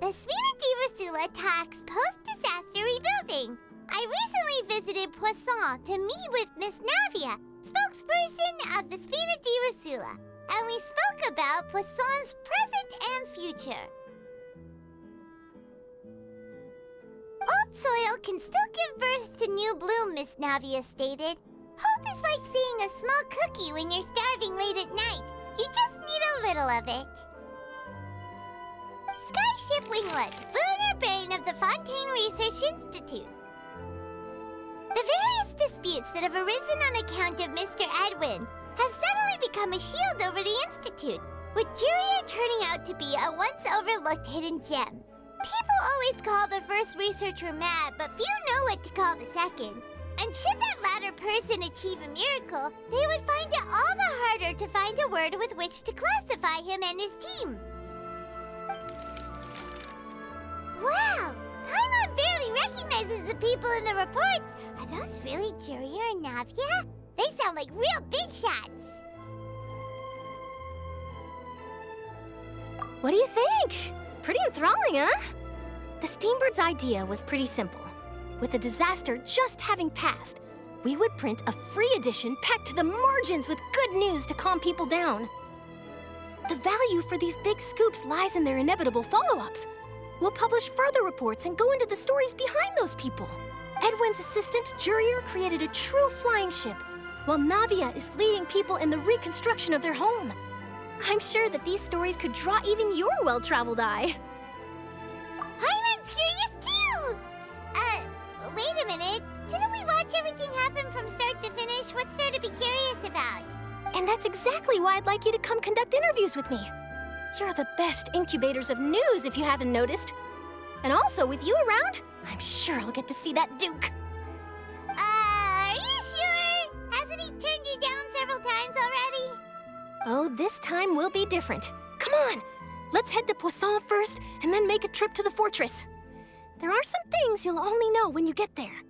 The Spina di Rasula talks post-disaster rebuilding. I recently visited Poisson to meet with Miss Navia, spokesperson of the Spina di Rasula, and we spoke about Poisson's present and future. Old soil can still give birth to new bloom, Miss Navia stated. Hope is like seeing a small cookie when you're starving late at night. You just need a little of it. Skyship Winglet, lunar brain of the Fontaine Research Institute. The various disputes that have arisen on account of Mr. Edwin have suddenly become a shield over the Institute, with Jurier turning out to be a once overlooked hidden gem. People always call the first researcher mad, but few know what to call the second. And should that latter person achieve a miracle, they would find it all the harder to find a word with which to classify him and his team. Wow! Paimon barely recognizes the people in the reports. Are those really Jurier and Navia? They sound like real big shots. What do you think? Pretty enthralling, huh? The Steambird's idea was pretty simple. With the disaster just having passed, we would print a free edition packed to the margins with good news to calm people down. The value for these big scoops lies in their inevitable follow-ups. We'll publish further reports and go into the stories behind those people. Edwin's assistant, Jurier, created a true flying ship, while Navia is leading people in the reconstruction of their home. I'm sure that these stories could draw even your well-traveled eye. Paimon's curious too! Wait a minute. Didn't we watch everything happen from start to finish? What's there to be curious about? And that's exactly why I'd like you to come conduct interviews with me. You're the best incubators of news, if you haven't noticed. And also, with you around, I'm sure I'll get to see that Duke. Are you sure? Hasn't he turned you down several times already? Oh, this time will be different. Come on, let's head to Poisson first, and then make a trip to the fortress. There are some things you'll only know when you get there.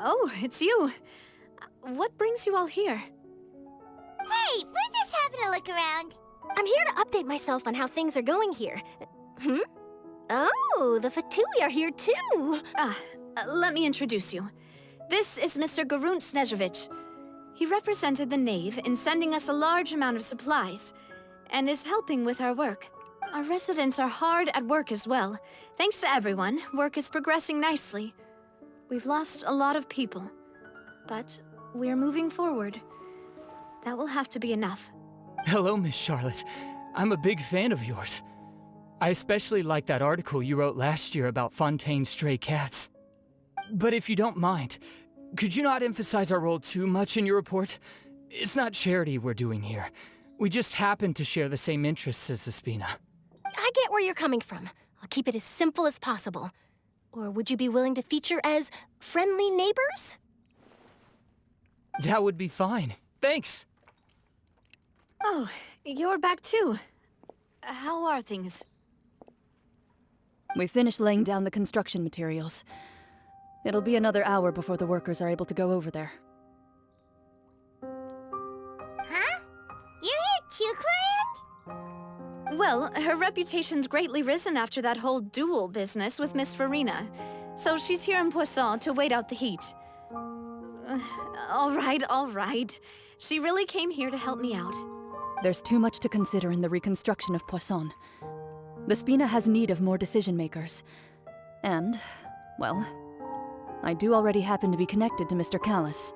Oh, it's you. What brings you all here? Hey, we're just having a look around. I'm here to update myself on how things are going here. Oh, the Fatui are here too. Let me introduce you. This is Mr. Garunt Snezhevich. He represented the Knave in sending us a large amount of supplies, and is helping with our work. Our residents are hard at work as well. Thanks to everyone, work is progressing nicely. We've lost a lot of people, but we're moving forward. That will have to be enough. Hello, Miss Charlotte. I'm a big fan of yours. I especially like that article you wrote last year about Fontaine's stray cats. But if you don't mind, could you not emphasize our role too much in your report? It's not charity we're doing here. We just happen to share the same interests as the Spina. I get where you're coming from. I'll keep it as simple as possible. Or would you be willing to feature as friendly neighbors? That would be fine. Thanks. Oh, you're back too. How are things? We finished laying down the construction materials. It'll be another hour before the workers are able to go over there. Huh? You're here too, Clarant? Well, her reputation's greatly risen after that whole duel business with Miss Farina. So she's here in Poisson to wait out the heat. All right. She really came here to help me out. There's too much to consider in the reconstruction of Poisson. The Spina has need of more decision-makers. And, well, I do already happen to be connected to Mr. Callis.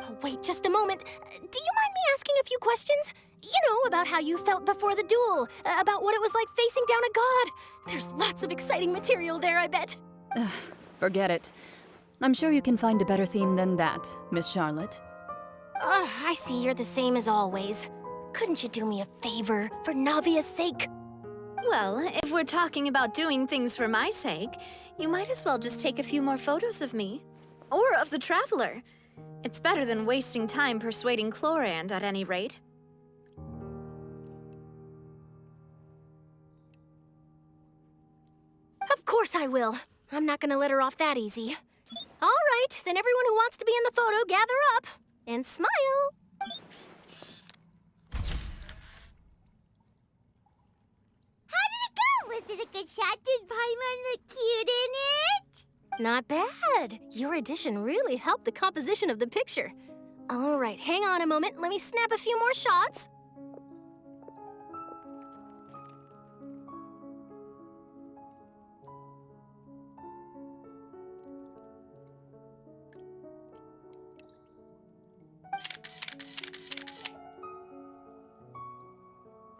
Oh, wait just a moment. Do you mind me asking a few questions? You know, about how you felt before the duel, about what it was like facing down a god. There's lots of exciting material there, I bet. Forget it. I'm sure you can find a better theme than that, Miss Charlotte. I see you're the same as always. Couldn't you do me a favor, for Navia's sake? Well, if we're talking about doing things for my sake, you might as well just take a few more photos of me. Or of the Traveler. It's better than wasting time persuading Chlorand, at any rate. Of course I will. I'm not gonna let her off that easy. All right, then everyone who wants to be in the photo, gather up. And smile. How did it go? Was it a good shot? Did Paimon look cute in it? Not bad. Your addition really helped the composition of the picture. All right, hang on a moment. Let me snap a few more shots.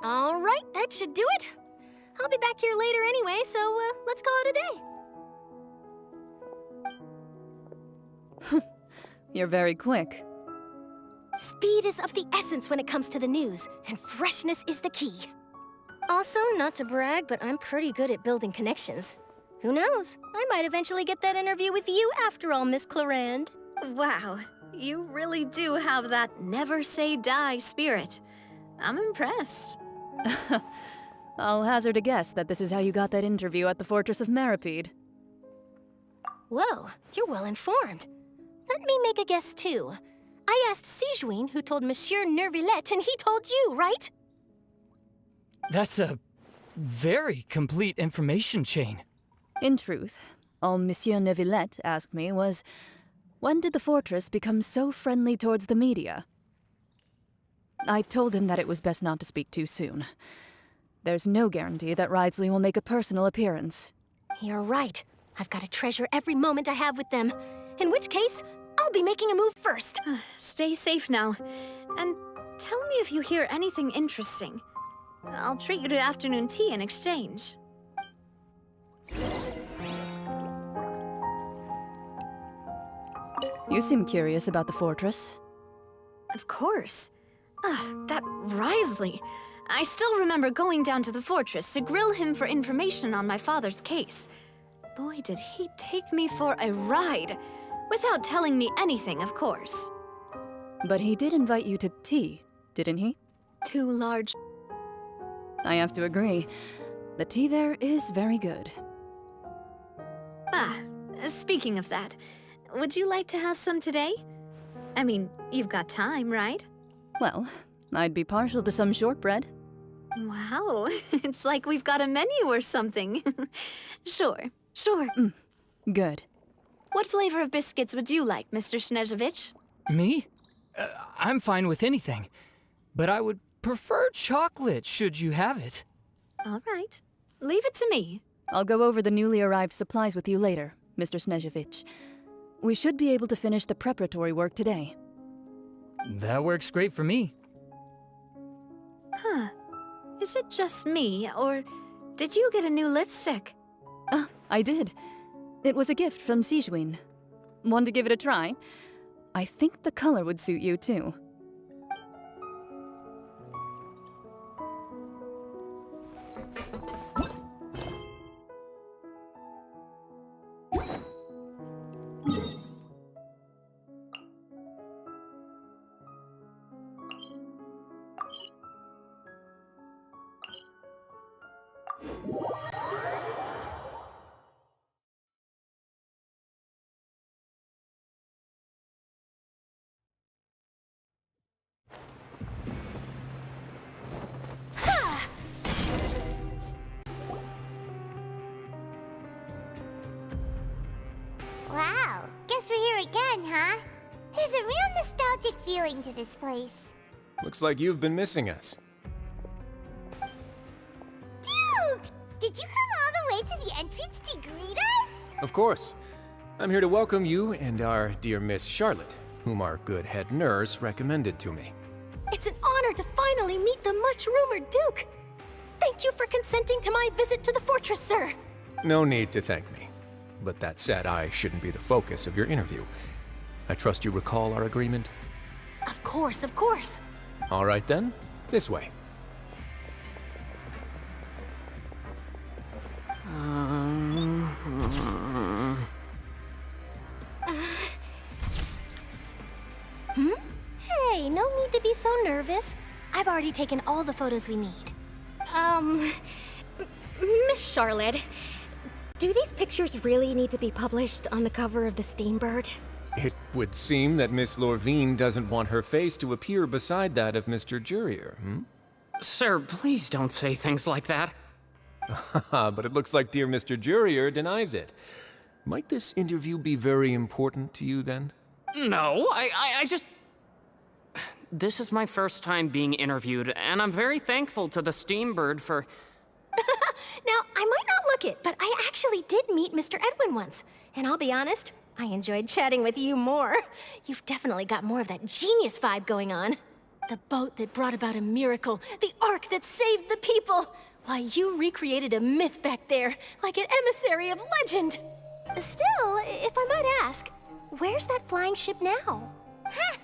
All right, that should do it. I'll be back here later anyway, so let's call it a day. You're very quick. Speed is of the essence when it comes to the news, and freshness is the key. Also, not to brag, but I'm pretty good at building connections. Who knows? I might eventually get that interview with you after all, Miss Chlorand. Wow, you really do have that never say die spirit. I'm impressed. I'll hazard a guess that this is how you got that interview at the Fortress of Meripede. Whoa, you're well informed. Let me make a guess, too. I asked Sijuin, who told Monsieur Nervillette, and he told you, right? That's a very complete information chain. In truth, all Monsieur Neuvillette asked me was, when did the fortress become so friendly towards the media? I told him that it was best not to speak too soon. There's no guarantee that Wriothesley will make a personal appearance. You're right. I've got to treasure every moment I have with them. In which case, I'll be making a move first. Stay safe now. And tell me if you hear anything interesting. I'll treat you to afternoon tea in exchange. You seem curious about the fortress. Of course. That Wriothesley. I still remember going down to the fortress to grill him for information on my father's case. Boy, did he take me for a ride. Without telling me anything, of course. But he did invite you to tea, didn't he? Too large. I have to agree. The tea there is very good. Speaking of that, would you like to have some today? I mean, you've got time, right? Well, I'd be partial to some shortbread. Wow, it's like we've got a menu or something. Sure. Good. What flavor of biscuits would you like, Mr. Snezhovich? Me? I'm fine with anything. But I would prefer chocolate, should you have it. All right. Leave it to me. I'll go over the newly arrived supplies with you later, Mr. Snezhovich. We should be able to finish the preparatory work today. That works great for me. Huh. Is it just me, or did you get a new lipstick? I did. It was a gift from Sijuin. Want to give it a try? I think the color would suit you, too. Wow, guess we're here again, huh? There's a real nostalgic feeling to this place. Looks like you've been missing us. Duke! Did you come all the way to the entrance to greet us? Of course. I'm here to welcome you and our dear Miss Charlotte, whom our good head nurse recommended to me. It's an honor to finally meet the much-rumored Duke. Thank you for consenting to my visit to the fortress, sir. No need to thank me. But that said, I shouldn't be the focus of your interview. I trust you recall our agreement? Of course, of course. All right then, this way. Hey, no need to be so nervous. I've already taken all the photos we need. Miss Charlotte, do these pictures really need to be published on the cover of the Steambird? It would seem that Miss Lorvine doesn't want her face to appear beside that of Mr. Jurier, hmm? Sir, please don't say things like that. But it looks like dear Mr. Jurier denies it. Might this interview be very important to you then? No, I just... This is my first time being interviewed, and I'm very thankful to the Steambird for... Now, I might not look it, but I actually did meet Mr. Edwin once. And I'll be honest, I enjoyed chatting with you more. You've definitely got more of that genius vibe going on. The boat that brought about a miracle, the ark that saved the people. Why, you recreated a myth back there, like an emissary of legend. Still, if I might ask, where's that flying ship now? Huh.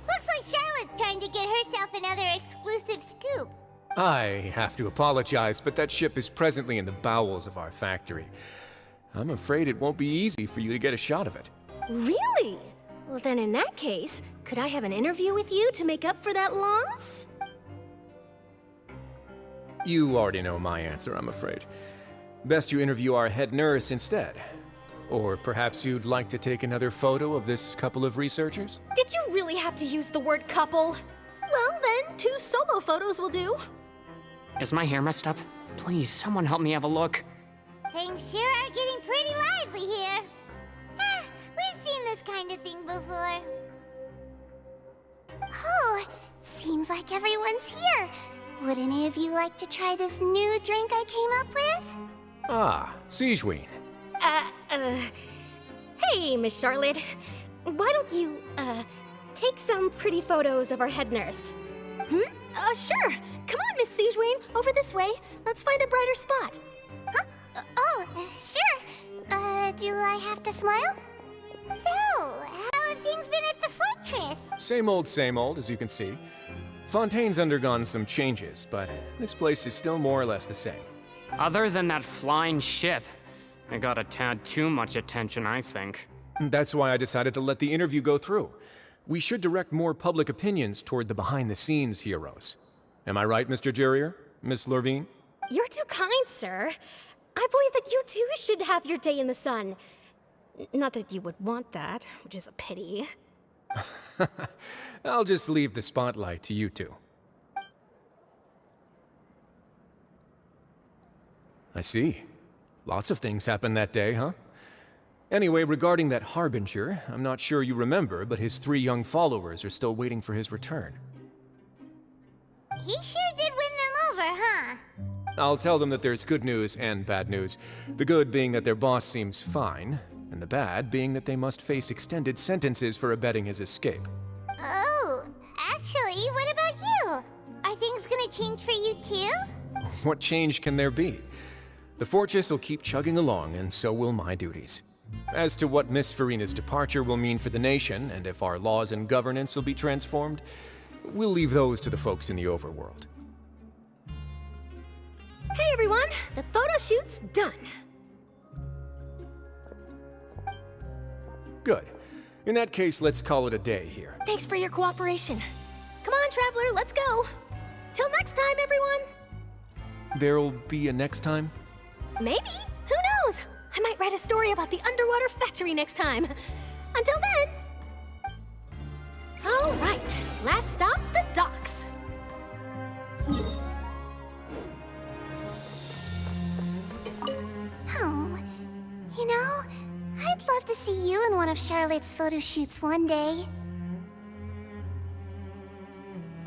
Looks like Charlotte's trying to get herself another exclusive scoop. I have to apologize, but that ship is presently in the bowels of our factory. I'm afraid it won't be easy for you to get a shot of it. Really? Well, then in that case, could I have an interview with you to make up for that loss? You already know my answer, I'm afraid. Best you interview our head nurse instead. Or perhaps you'd like to take another photo of this couple of researchers? Did you really have to use the word couple? Well, then, 2 solo photos will do. Is my hair messed up? Please, someone help me have a look. Things sure are getting pretty lively here. We've seen this kind of thing before. Oh, seems like everyone's here. Would any of you like to try this new drink I came up with? Ah, Siegeween. Hey, Miss Charlotte. Why don't you, take some pretty photos of our head nurse? Sure. Come on, Miss Siegeween, over this way. Let's find a brighter spot. Huh? Sure. Do I have to smile? So, how have things been at the fortress? Same old, as you can see. Fontaine's undergone some changes, but this place is still more or less the same. Other than that flying ship, it got a tad too much attention, I think. That's why I decided to let the interview go through. We should direct more public opinions toward the behind-the-scenes heroes. Am I right, Mr. Jurier? Miss Lorvine? You're too kind, sir. I believe that you too should have your day in the sun. Not that you would want that, which is a pity. I'll just leave the spotlight to you two. I see. Lots of things happened that day, huh? Anyway, regarding that Harbinger, I'm not sure you remember, but his 3 young followers are still waiting for his return. He sure did win them over, huh? I'll tell them that there's good news and bad news. The good being that their boss seems fine, and the bad being that they must face extended sentences for abetting his escape. Oh, actually, what about you? Are things gonna change for you too? What change can there be? The fortress will keep chugging along, and so will my duties. As to what Miss Farina's departure will mean for the nation, and if our laws and governance will be transformed, we'll leave those to the folks in the overworld. Hey everyone, the photo shoot's done. Good. In that case, let's call it a day here. Thanks for your cooperation. Come on, Traveler, let's go. Till next time, everyone. There'll be a next time? Maybe. Who knows? I might write a story about the underwater factory next time. Until then. All right, last stop, the docks. Oh, you know, I'd love to see you in one of Charlotte's photo shoots one day.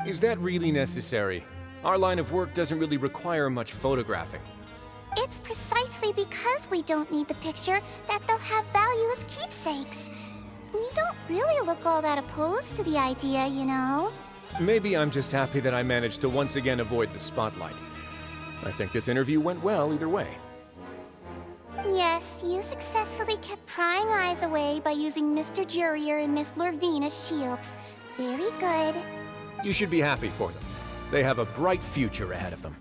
Is that really necessary? Our line of work doesn't really require much photographing. It's precisely because we don't need the picture that they'll have value as keepsakes. You don't really look all that opposed to the idea, you know. Maybe I'm just happy that I managed to once again avoid the spotlight. I think this interview went well either way. Yes, you successfully kept prying eyes away by using Mr. Jurier and Miss Lorvine as shields. Very good. You should be happy for them. They have a bright future ahead of them.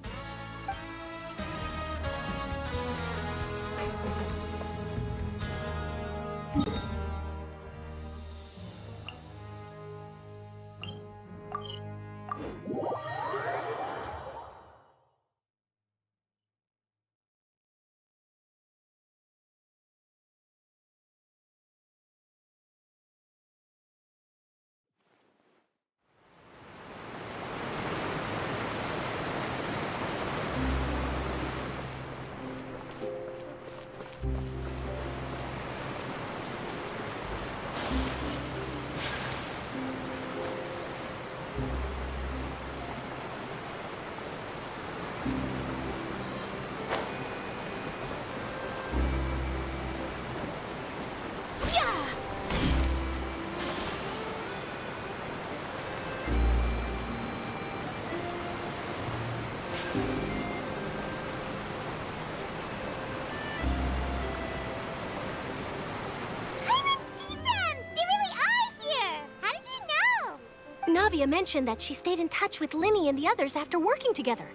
Navia mentioned that she stayed in touch with Linny and the others after working together.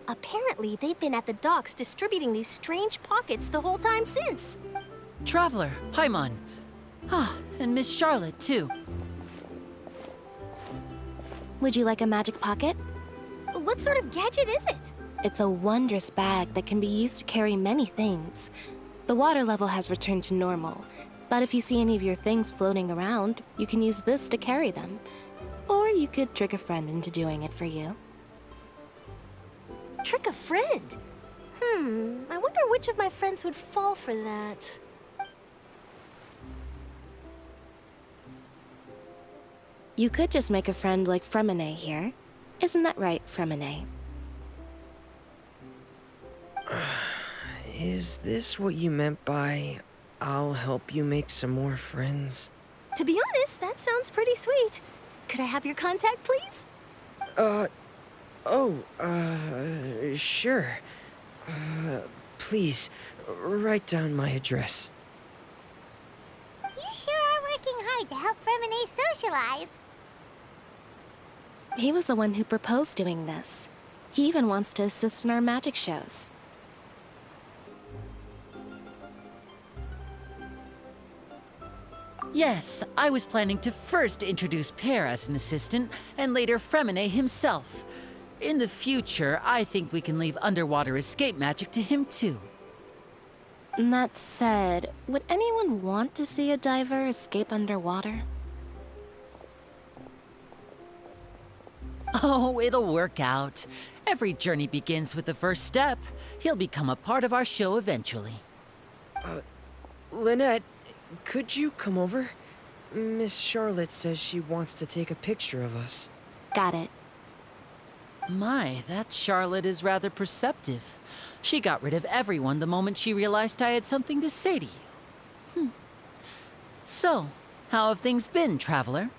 Apparently, they've been at the docks distributing these strange pockets the whole time since. Traveler, Paimon. Ah, and Miss Charlotte, too. Would you like a magic pocket? What sort of gadget is it? It's a wondrous bag that can be used to carry many things. The water level has returned to normal, but if you see any of your things floating around, you can use this to carry them. Or you could trick a friend into doing it for you. Trick a friend? I wonder which of my friends would fall for that. You could just make a friend like Fremine here. Isn't that right, Fremine? Is this what you meant by, I'll help you make some more friends? To be honest, that sounds pretty sweet. Could I have your contact, please? Sure. Please, write down my address. You sure are working hard to help Fremine socialize. He was the one who proposed doing this. He even wants to assist in our magic shows. Yes, I was planning to first introduce Pear as an assistant, and later Fremine himself. In the future, I think we can leave underwater escape magic to him too. That said, would anyone want to see a diver escape underwater? Oh, it'll work out. Every journey begins with the first step. He'll become a part of our show eventually. Lynette, could you come over? Miss Charlotte says she wants to take a picture of us. Got it. My, that Charlotte is rather perceptive. She got rid of everyone the moment she realized I had something to say to you. So, how have things been, Traveler?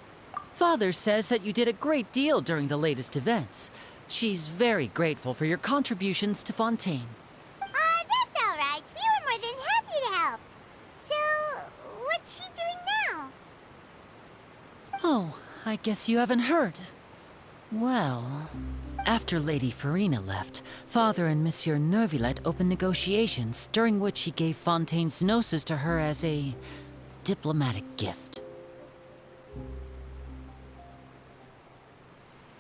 Father says that you did a great deal during the latest events. She's very grateful for your contributions to Fontaine. That's all right. We were more than happy to help. So, what's she doing now? Oh, I guess you haven't heard. Well, after Lady Farina left, Father and Monsieur Neuvillette opened negotiations, during which he gave Fontaine's gnosis to her as a diplomatic gift.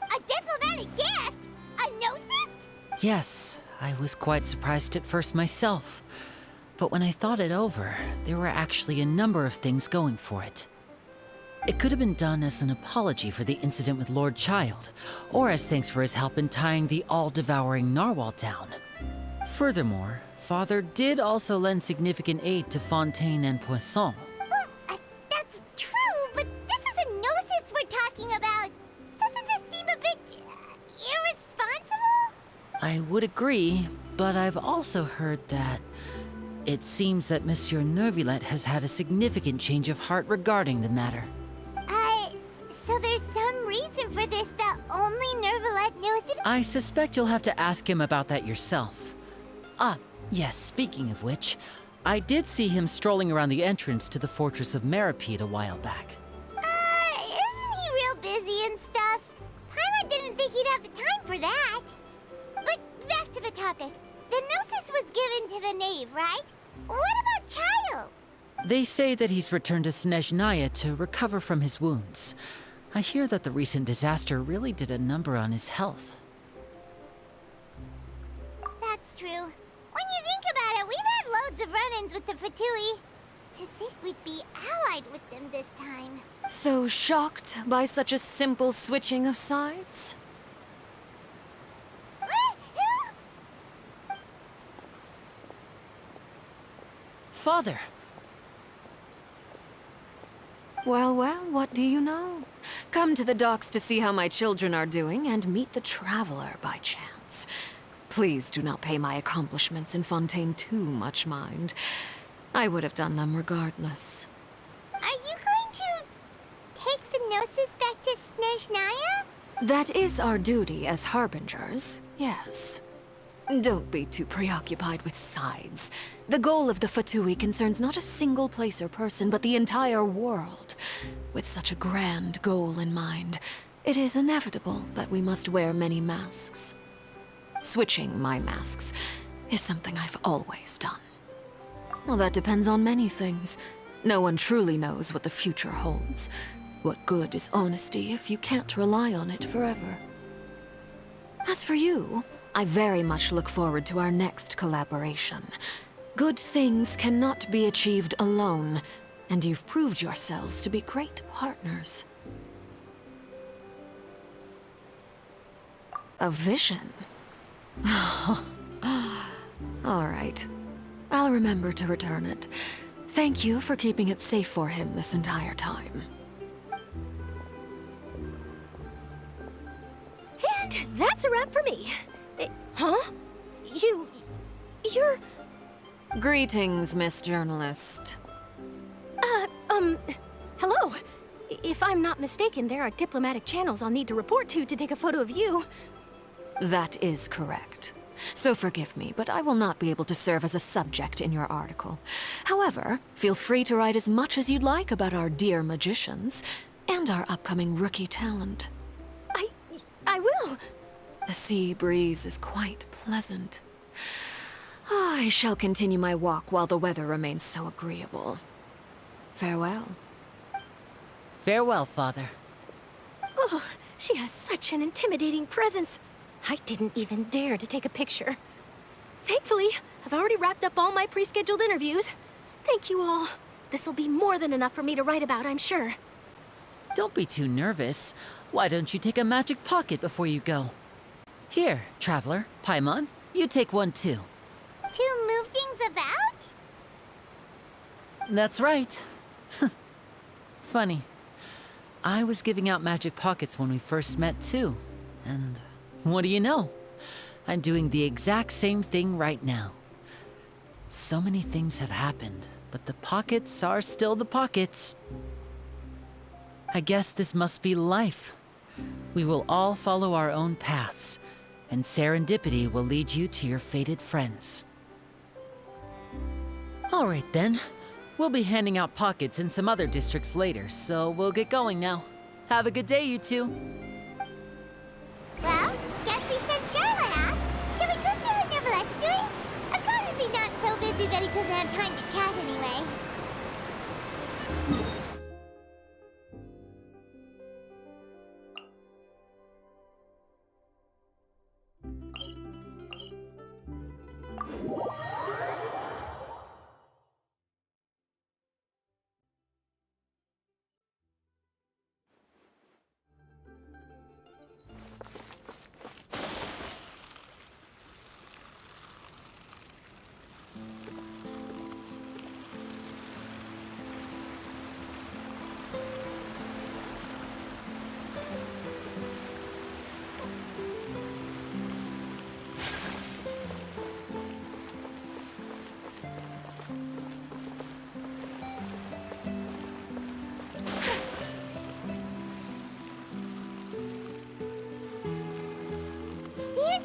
A diplomatic gift? A gnosis? Yes, I was quite surprised at first myself. But when I thought it over, there were actually a number of things going for it. It could have been done as an apology for the incident with Lord Child, or as thanks for his help in tying the all-devouring narwhal down. Furthermore, Father did also lend significant aid to Fontaine and Poisson. Well, that's true, but this is a gnosis we're talking about. Doesn't this seem a bit irresponsible? I would agree, but I've also heard that it seems that Monsieur Neuvillette has had a significant change of heart regarding the matter. So there's some reason for this that only Nervalet knows about? I suspect you'll have to ask him about that yourself. Ah, yes, speaking of which, I did see him strolling around the entrance to the Fortress of Meripede a while back. Isn't he real busy and stuff? Paimon didn't think he'd have the time for that. But back to the topic. The Gnosis was given to the knave, right? What about Child? They say that he's returned to Snezhnaya to recover from his wounds. I hear that the recent disaster really did a number on his health. That's true. When you think about it, we've had loads of run-ins with the Fatui. To think we'd be allied with them this time. So shocked by such a simple switching of sides? Father! Well, well, what do you know? Come to the docks to see how my children are doing and meet the Traveler by chance. Please do not pay my accomplishments in Fontaine too much mind. I would have done them regardless. Are you going to take the Gnosis back to Snezhnaya? That is our duty as Harbingers, yes. Don't be too preoccupied with sides. The goal of the Fatui concerns not a single place or person, but the entire world. With such a grand goal in mind, it is inevitable that we must wear many masks. Switching my masks is something I've always done. Well, that depends on many things. No one truly knows what the future holds. What good is honesty if you can't rely on it forever? As for you, I very much look forward to our next collaboration. Good things cannot be achieved alone, and you've proved yourselves to be great partners. A vision? All right. I'll remember to return it. Thank you for keeping it safe for him this entire time. And that's a wrap for me. Huh? You're... Greetings, Miss Journalist. Hello. If I'm not mistaken, there are diplomatic channels I'll need to report to take a photo of you. That is correct. So forgive me, but I will not be able to serve as a subject in your article. However, feel free to write as much as you'd like about our dear magicians and our upcoming rookie talent. I will. The sea breeze is quite pleasant. I shall continue my walk while the weather remains so agreeable. Farewell. Farewell, Father. Oh, she has such an intimidating presence. I didn't even dare to take a picture. Thankfully, I've already wrapped up all my pre-scheduled interviews. Thank you all. This'll be more than enough for me to write about, I'm sure. Don't be too nervous. Why don't you take a magic pocket before you go? Here, Traveler, Paimon, you take one too. To move things about? That's right. Funny. I was giving out magic pockets when we first met too. And what do you know? I'm doing the exact same thing right now. So many things have happened, but the pockets are still the pockets. I guess this must be life. We will all follow our own paths, and serendipity will lead you to your fated friends. All right then. We'll be handing out pockets in some other districts later, so we'll get going now. Have a good day, you two. Well, guess we sent Charlotte off. Shall we go see what Nervalet's doing? As long as he's not so busy that he doesn't have time to chat anyway.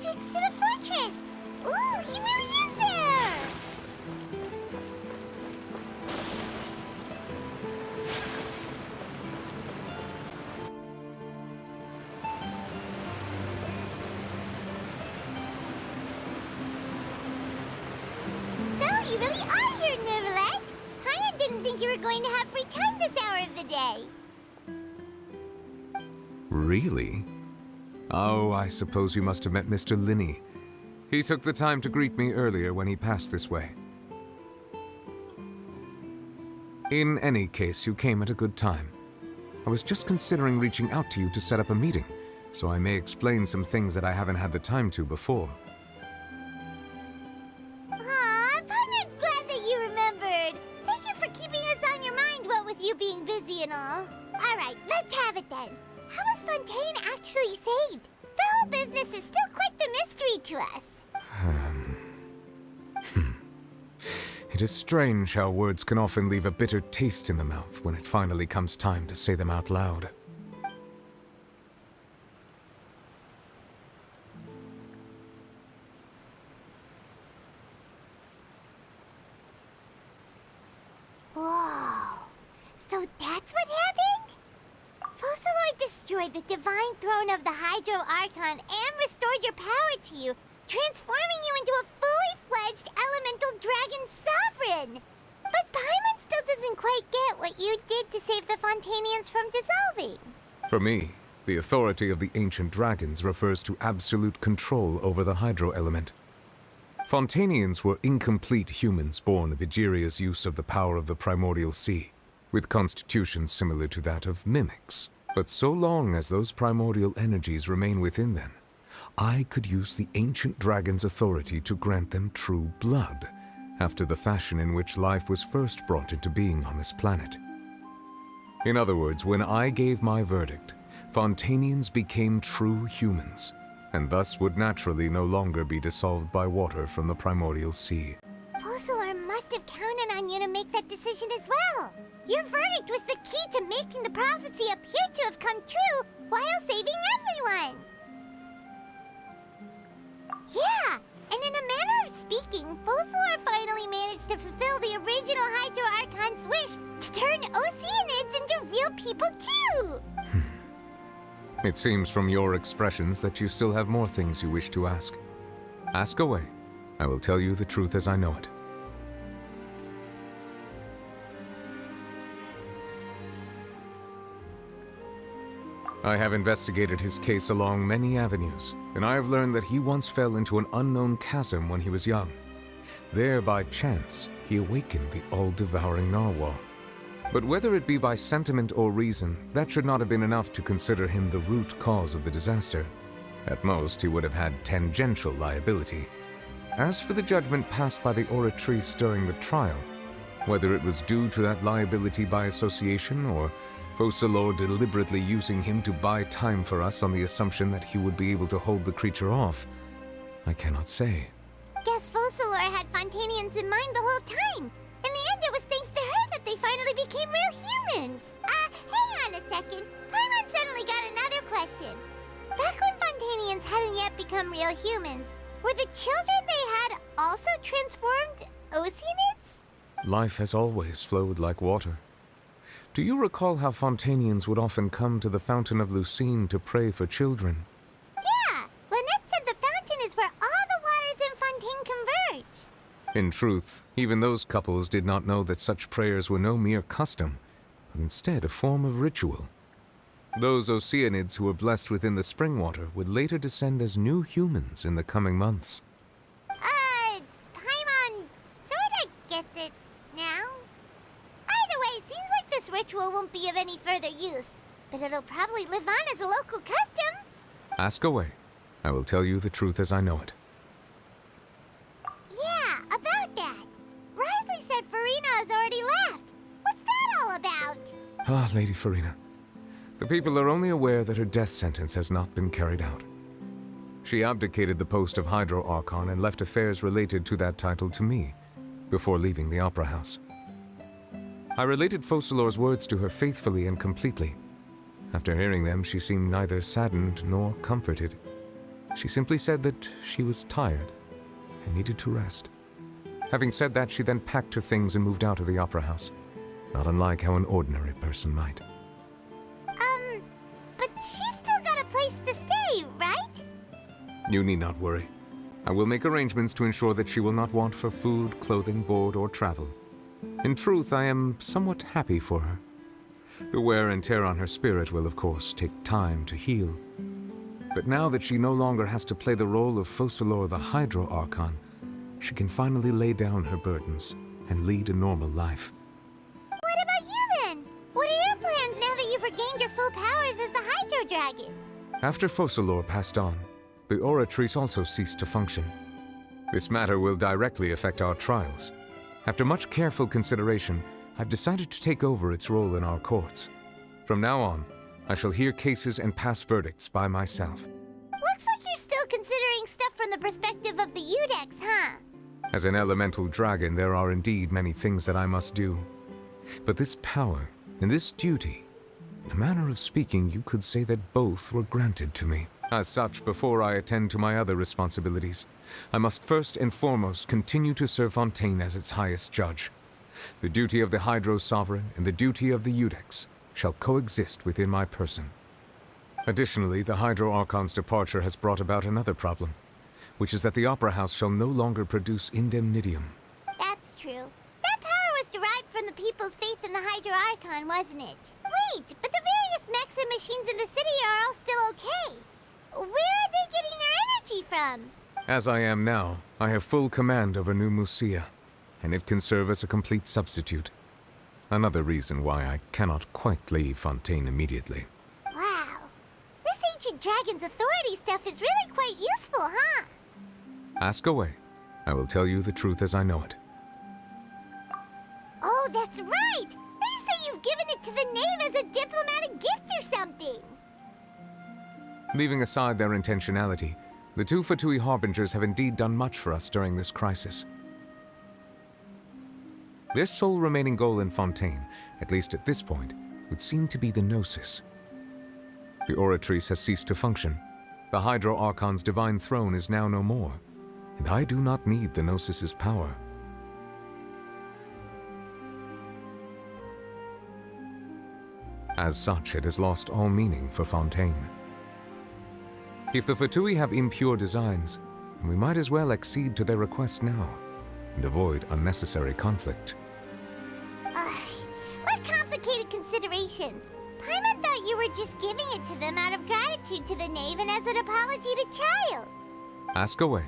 entrance to the fortress! Ooh, he really is there! So, you really are here, Neuvillette! Paimon didn't think you were going to have free time this hour of the day. Really? Oh, I suppose you must have met Mr. Linney. He took the time to greet me earlier when he passed this way. In any case, you came at a good time. I was just considering reaching out to you to set up a meeting, so I may explain some things that I haven't had the time to before. Aw, Paimon's glad that you remembered. Thank you for keeping us on your mind, what with you being busy and all. Alright, let's have it then. How was Fontaine actually saved? The whole business is still quite the mystery to us. It is strange how words can often leave a bitter taste in the mouth when it finally comes time to say them out loud. Whoa. So that's what happened? Focalor destroyed the divine throne of the Hydro-Archon and restored your power to you, transforming you into a fully fledged elemental dragon sovereign. But Paimon still doesn't quite get what you did to save the Fontainians from dissolving. For me, the authority of the ancient dragons refers to absolute control over the hydro element. Fontainians were incomplete humans born of Egeria's use of the power of the primordial sea, with constitutions similar to that of mimics. But so long as those primordial energies remain within them, I could use the ancient dragon's authority to grant them true blood, after the fashion in which life was first brought into being on this planet. In other words, when I gave my verdict, Fontainians became true humans, and thus would naturally no longer be dissolved by water from the primordial sea. Focalor must have counted on you to make that decision as well. Your verdict was the key to making the prophecy appear to have come true while saving everyone. Yeah, and in a manner of speaking, Focalor finally managed to fulfill the original Hydro-Archon's wish to turn Oceanids into real people too! It seems from your expressions that you still have more things you wish to ask. Ask away. I will tell you the truth as I know it. I have investigated his case along many avenues, and I have learned that he once fell into an unknown chasm when he was young. There, by chance, he awakened the all-devouring narwhal. But whether it be by sentiment or reason, that should not have been enough to consider him the root cause of the disaster. At most, he would have had tangential liability. As for the judgment passed by the oratrice during the trial, whether it was due to that liability by association or Focalor deliberately using him to buy time for us on the assumption that he would be able to hold the creature off, I cannot say. Guess Focalor had Fontainians in mind the whole time. In the end, it was thanks to her that they finally became real humans. Hang on a second. Paimon suddenly got another question. Back when Fontainians hadn't yet become real humans, were the children they had also transformed Oceanids? Life has always flowed like water. Do you recall how Fontainians would often come to the Fountain of Lucine to pray for children? Yeah, Lynette said the fountain is where all the waters in Fontaine converge. In truth, even those couples did not know that such prayers were no mere custom, but instead a form of ritual. Those Oceanids who were blessed within the spring water would later descend as new humans in the coming months. Paimon sorta gets it now. Either way, seems like this ritual won't be of any further use, but it'll probably live on as a local custom. Ask away. I will tell you the truth as I know it. Yeah, about that. Risley said Farina has already left. What's that all about? Ah, Lady Farina. The people are only aware that her death sentence has not been carried out. She abdicated the post of Hydro-Archon and left affairs related to that title to me, before leaving the Opera House. I related Focalor's words to her faithfully and completely. After hearing them, she seemed neither saddened nor comforted. She simply said that she was tired and needed to rest. Having said that, she then packed her things and moved out of the opera house, not unlike how an ordinary person might. But she's still got a place to stay, right? You need not worry. I will make arrangements to ensure that she will not want for food, clothing, board, or travel. In truth, I am somewhat happy for her. The wear and tear on her spirit will, of course, take time to heal. But now that she no longer has to play the role of Focalor the Hydro-Archon, she can finally lay down her burdens and lead a normal life. What about you then? What are your plans now that you've regained your full powers as the Hydro Dragon? After Focalor passed on, the Oratrice also ceased to function. This matter will directly affect our trials. After much careful consideration, I've decided to take over its role in our courts. From now on, I shall hear cases and pass verdicts by myself. Looks like you're still considering stuff from the perspective of the Udex, huh? As an elemental dragon, there are indeed many things that I must do. But this power and this duty, in a manner of speaking, you could say that both were granted to me. As such, before I attend to my other responsibilities, I must first and foremost continue to serve Fontaine as its highest judge. The duty of the Hydro Sovereign and the duty of the Udex shall coexist within my person. Additionally, the Hydro-Archon's departure has brought about another problem, which is that the Opera House shall no longer produce indemnitium. That's true. That power was derived from the people's faith in the Hydro-Archon, wasn't it? Wait, but the various mechs and machines in the city are all still okay. Where are they getting their energy from? As I am now, I have full command over New Musia, and it can serve as a complete substitute. Another reason why I cannot quite leave Fontaine immediately. Wow. This ancient dragon's authority stuff is really quite useful, huh? Ask away. I will tell you the truth as I know it. Oh, that's right! They say you've given it to the knave as a diplomatic gift or something! Leaving aside their intentionality, the two Fatui Harbingers have indeed done much for us during this crisis. Their sole remaining goal in Fontaine, at least at this point, would seem to be the Gnosis. The Oratrice has ceased to function. The Hydro-Archon's divine throne is now no more, and I do not need the Gnosis's power. As such, it has lost all meaning for Fontaine. If the Fatui have impure designs, then we might as well accede to their request now and avoid unnecessary conflict. What complicated considerations! Paimon thought you were just giving it to them out of gratitude to the knave and as an apology to Child. Ask away.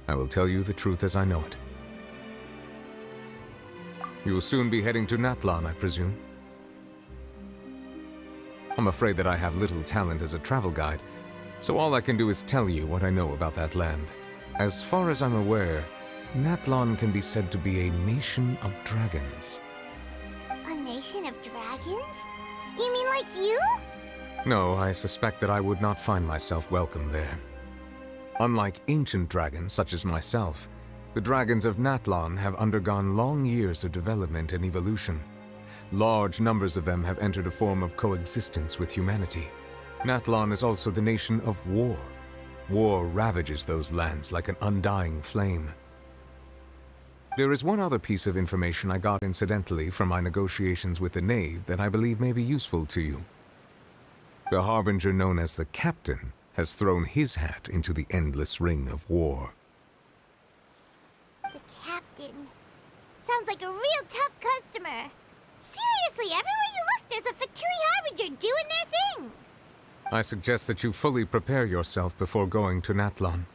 I will tell you the truth as I know it. You will soon be heading to Natlan, I presume. I'm afraid that I have little talent as a travel guide, so all I can do is tell you what I know about that land. As far as I'm aware, Natlan can be said to be a nation of dragons. A nation of dragons? You mean like you? No, I suspect that I would not find myself welcome there. Unlike ancient dragons such as myself, the dragons of Natlan have undergone long years of development and evolution. Large numbers of them have entered a form of coexistence with humanity. Natlan is also the nation of war. War ravages those lands like an undying flame. There is one other piece of information I got incidentally from my negotiations with the knave that I believe may be useful to you. The harbinger known as the Captain has thrown his hat into the endless ring of war. The Captain. Sounds like a real tough customer. Seriously, everywhere you look, there's a Fatui Harbinger doing their thing. I suggest that you fully prepare yourself before going to Natlan.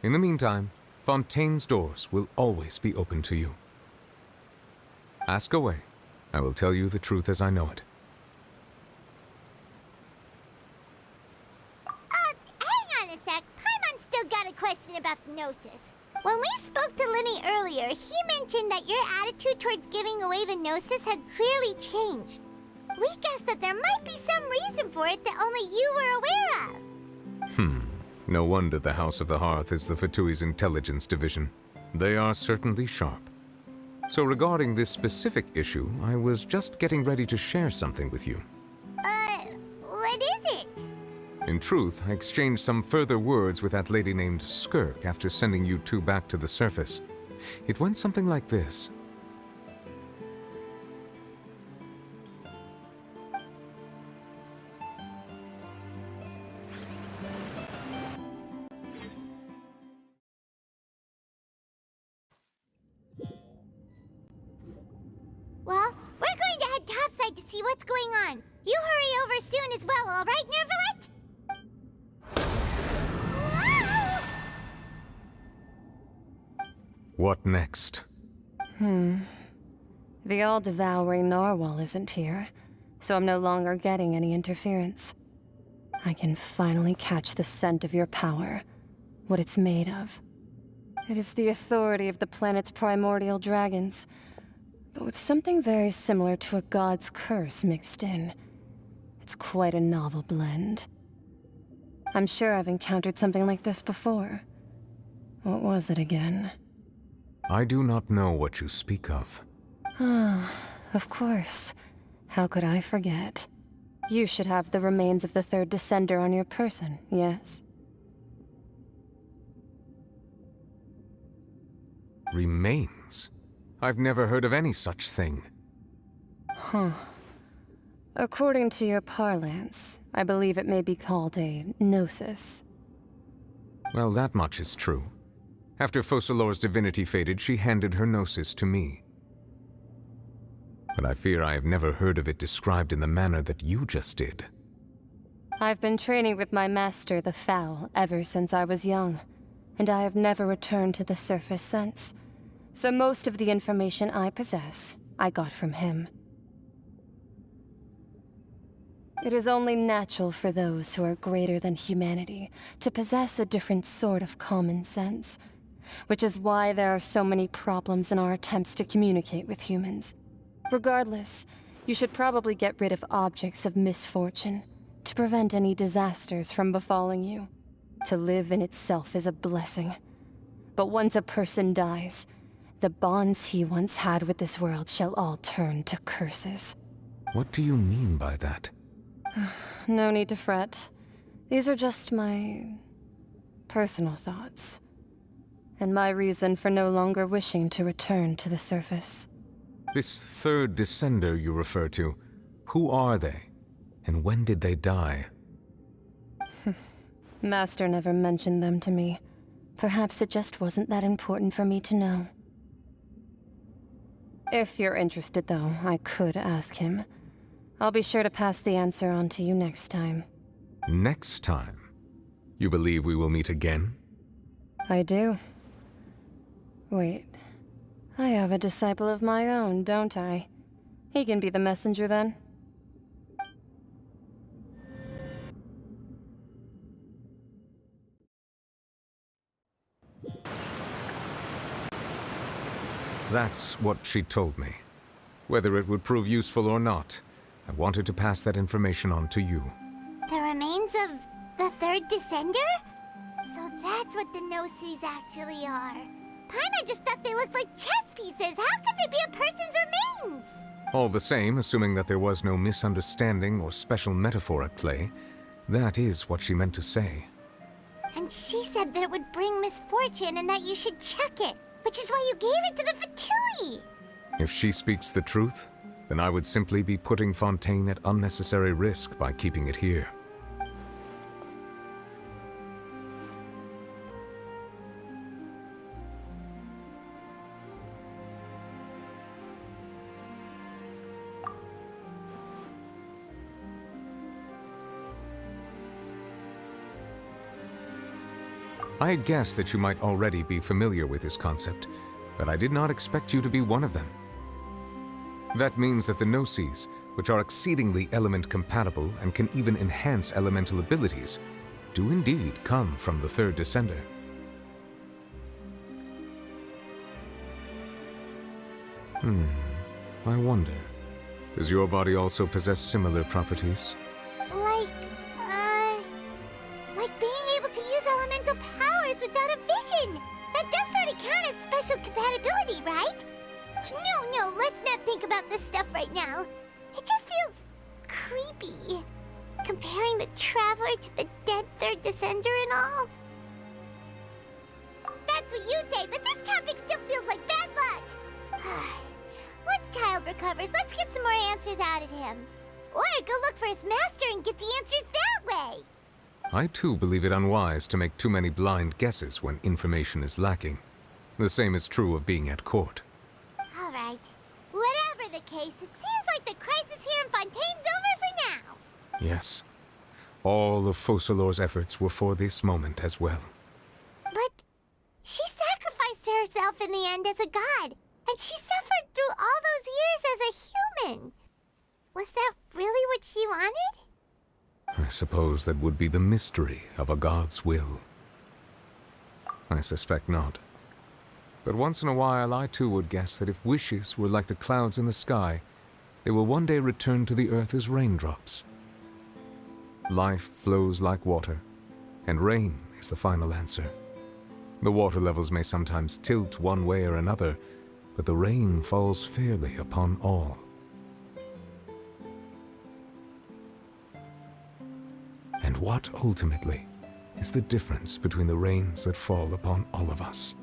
In the meantime, Fontaine's doors will always be open to you. Ask away. I will tell you the truth as I know it. Hang on a sec. Paimon's still got a question about the Gnosis. When we spoke to Linny earlier, he mentioned that your attitude towards giving away the Gnosis had clearly changed. We guessed that there might be some reason for it that only you were aware of. No wonder the House of the Hearth is the Fatui's intelligence division. They are certainly sharp. So regarding this specific issue, I was just getting ready to share something with you. What is it? In truth, I exchanged some further words with that lady named Skirk after sending you two back to the surface. It went something like this. Well, we're going to head topside to see what's going on. You hurry over soon as well, all right, Nervalet? What next? The all-devouring narwhal isn't here, so I'm no longer getting any interference. I can finally catch the scent of your power, what it's made of. It is the authority of the planet's primordial dragons, but with something very similar to a god's curse mixed in. It's quite a novel blend. I'm sure I've encountered something like this before. What was it again? I do not know what you speak of. Ah, of course. How could I forget? You should have the remains of the third descender on your person, yes? Remains? I've never heard of any such thing. Huh. According to your parlance, I believe it may be called a gnosis. Well, that much is true. After Focalor's divinity faded, she handed her gnosis to me. But I fear I have never heard of it described in the manner that you just did. I've been training with my master, the Foul, ever since I was young, and I have never returned to the surface since. So most of the information I possess, I got from him. It is only natural for those who are greater than humanity to possess a different sort of common sense, which is why there are so many problems in our attempts to communicate with humans. Regardless, you should probably get rid of objects of misfortune to prevent any disasters from befalling you. To live in itself is a blessing. But once a person dies, the bonds he once had with this world shall all turn to curses. What do you mean by that? No need to fret. These are just my personal thoughts, and my reason for no longer wishing to return to the surface. This third descender you refer to, who are they? And when did they die? Master never mentioned them to me. Perhaps it just wasn't that important for me to know. If you're interested, though, I could ask him. I'll be sure to pass the answer on to you next time. Next time? You believe we will meet again? I do. Wait. I have a disciple of my own, don't I? He can be the messenger then. That's what she told me. Whether it would prove useful or not, I wanted to pass that information on to you. The remains of the third descender? So that's what the Gnosis actually are. Paimon just thought they looked like chess pieces. How could they be a person's remains? All the same, assuming that there was no misunderstanding or special metaphor at play, that is what she meant to say. And she said that it would bring misfortune and that you should check it, which is why you gave it to the Fatui. If she speaks the truth, then I would simply be putting Fontaine at unnecessary risk by keeping it here. I had guessed that you might already be familiar with this concept, but I did not expect you to be one of them. That means that the Gnosis, which are exceedingly element-compatible and can even enhance elemental abilities, do indeed come from the third descender. I wonder, does your body also possess similar properties? Like being able to use elemental powers without a vision. That does sort of count as special compatibility, right? No, let's not think about this stuff right now. It just feels creepy. Comparing the Traveler to the dead third descender and all? That's what you say, but this topic still feels like bad luck. Once Child recovers, let's get some more answers out of him. Or go look for his master and get the answers that way. I too believe it unwise to make too many blind guesses when information is lacking. The same is true of being at court. All right. Whatever the case, it seems like the crisis here in Fontaine's over for now. Yes. All of Focalor's efforts were for this moment as well. But she sacrificed herself in the end as a god, and she suffered through all those years as a human. Was that really what she wanted? I suppose that would be the mystery of a god's will. I suspect not. But once in a while I too would guess that if wishes were like the clouds in the sky, they will one day return to the earth as raindrops. Life flows like water, and rain is the final answer. The water levels may sometimes tilt one way or another, but the rain falls fairly upon all. And what, ultimately, is the difference between the rains that fall upon all of us?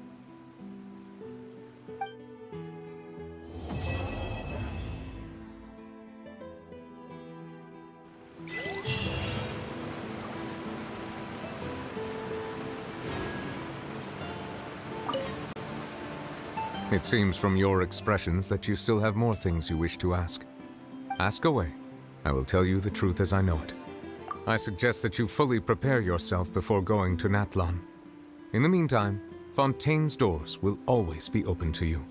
It seems from your expressions that you still have more things you wish to ask. Ask away. I will tell you the truth as I know it. I suggest that you fully prepare yourself before going to Natlan. In the meantime, Fontaine's doors will always be open to you.